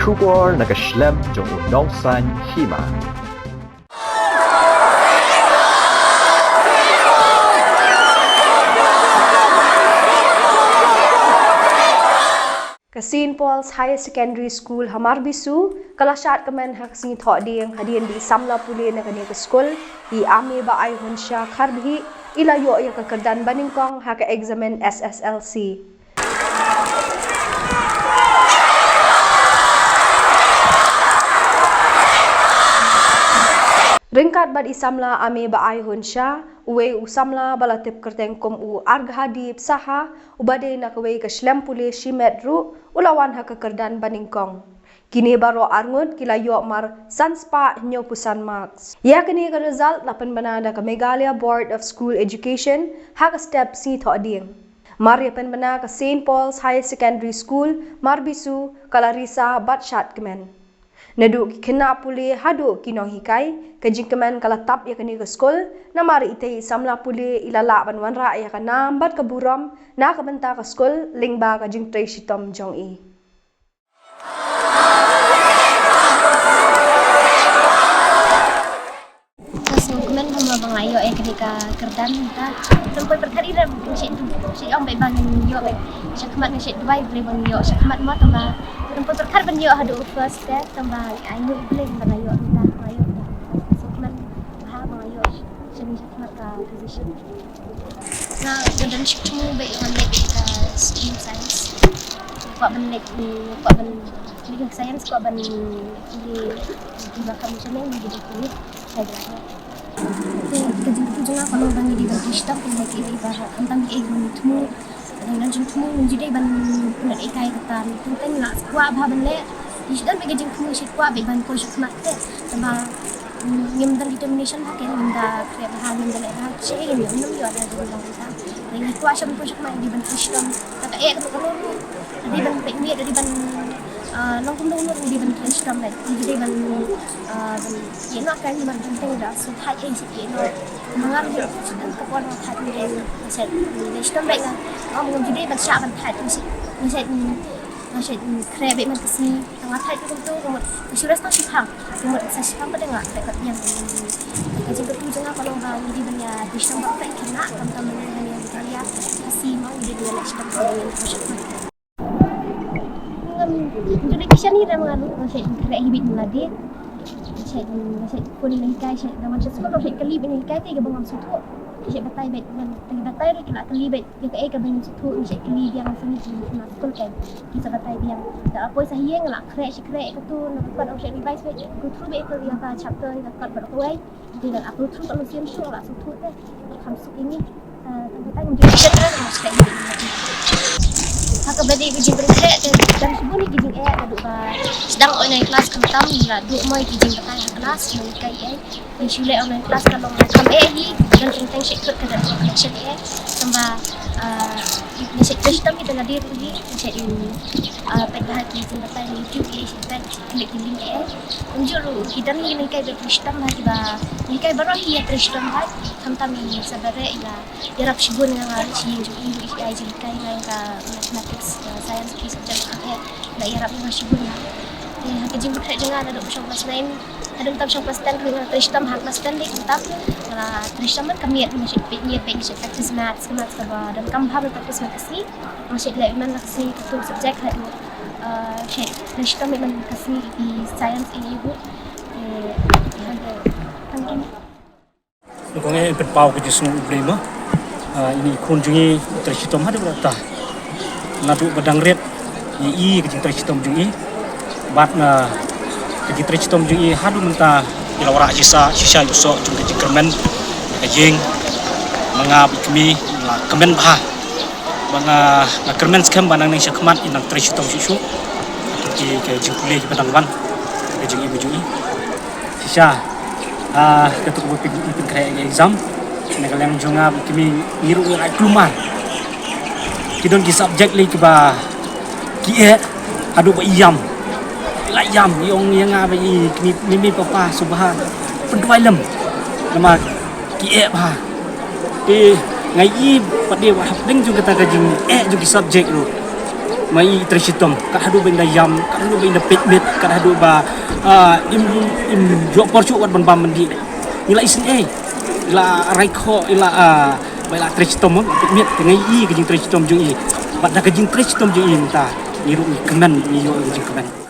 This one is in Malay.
Schubor nakaslem jong unongsan hima. Ke St. Paul's Higher Secondary School Hamar Bisu, kalasat kemen hak singi thok ding hadian di samla puli na kani ke school i ame ba ai hunsha kharbhi ilayo ya ke kerdan baningkong hak examen SSLC. Ringkat bad isamla ame ba ai hunsha uwe usamla balatip kerteng kom u arghadip saha ubade na kwe ke shlem puli shimet ru ulawan hak kerdan baningkong. Kini baro arngut kila yok mar sanspa nyo pusan marks. Ya kini ke result lapan banada ke Meghalaya Board of School Education hak step si thok ding. Mar yapan bana ke St. Paul's Higher Secondary School Marbisu Kalarisa Batshat kemen. Naduk kena puli hadu kino hikai kajing kemen kala tap ya kini ke skol na mari ite samla puli ilala ban wanra ya kana bat ke buram na ke benta ke skol lingba kajing tray shitom jong i. Kemen hamba bang ayo ketika kerdan ta tempat perkari dah si orang baik bang yo syakmat ni syek dubai boleh bang yo syakmat mo tambah tempat perkar bang yo hadu first step tambah ayo boleh bang ayo ta ayo so kemen ha bang ayo sini syakmat ka position na dan syakmu baik bang ka stream science kok ben ni science kok ben di bakal macam ni jadi kulit saya Kejadian kalau bang di bagi staf yang lagi ibarat tentang egon itu dan jumlah menjadi ban nak ikai ketan tentang nak kuat bahan le dan bagi jumlah sih kuat ban kosong mati tambah nyamdan determination pakai nyamda kerja bahan nyamda lelah sih ini umum juga ada di dalam kita yang kuat macam kosong mati di ban sistem tak kalau di ban pekni dari ban long kumdong di ban sistem lagi jadi ban ye nak kan ban penting dah so hai sih ye no mengar dia dan kepon hat ni set sistem baik lah om jadi ban syak ban hat tu sih set krebe man kasi tengah hat tu tu sudah tak sipang saya sipang pada ngak dekat yang jadi betul jangan kalau bang jadi ban ya sistem baik kena teman-teman yang dia kasi mau jadi dia sistem yang khusus jadi kisah ni dah mengalu saya kerja hidup meladi saya pun lingkai saya dalam sesuatu saya kali lingkai tiga bangun suatu saya batai bet dan batai tu kena kali bet dia ke bangun suatu saya kali dia langsung di nak sekolah kan kita batai dia tak apa saya ngelak kerja itu nak buat option revise bet go through bet itu dia chapter dia kat berapa dia nak upload through kalau siap show lah suatu tu masuk ini batai menjadi cerita masuk ini hak bedi kijing berkait dan sebelum ni kijing duduk sedang online kelas kentam lah duduk mai kijing berkait kelas mereka yang sulit online kelas kalau macam ni dan tentang sektor kerja connection tambah sektor sistem kita nadir lagi jadi pada kijing berkait YouTube sektor klik link unjuk kita ni kayak sistem lagi bah ni kayak baru dia sistem kan kentam ni sebenarnya ialah jarap sibun dengan si jadi kayak mathematics science ki subject nak yarap dengan sibun hak kijing berkait dengan ada option kelas lain ada tentang kelas 10 dengan sistem hak kelas 10 ni tentang sistem kan kami masih pikir practice maths kemat sebab dan kamu harus practice maths ni masih lagi mana kasi satu subjek hadu sistem memang kasi di science ini ibu ada tangkin Kung ipagpaw ko sa problema, ini kunjungi tersitom ada berata. Nadu badang red, i kejing tersitom jungi, bat na kejing tersitom jungi hadu menta ilawara sisa yuso jung kejing kermen, kejing manga bikmi la kemen bah, manga kermen skem banang neng syakmat inang tersitom susu, kejing kuliah badang ban, kejing ibu jungi, sisa. Ketuk bukit kaya exam negara yang jonga kami niru yang keluar kidon ki subject lagi ba ki adu ba iyam la yam yong yang ba i kami papa subhan penduai lem nama ki ba ngai i pada wa hapding juga kata kajing juga subject lu mai tresitom ka hadu ben dayam ka hadu ben pekmet ka hadu ba im jo porcu wat ban mandi ila isin ila raikho ila baila tresitom pekmet ngai i ke jing tresitom jung i bat da ke jing tresitom jung i ta ni ru kemen ni yo jing kemen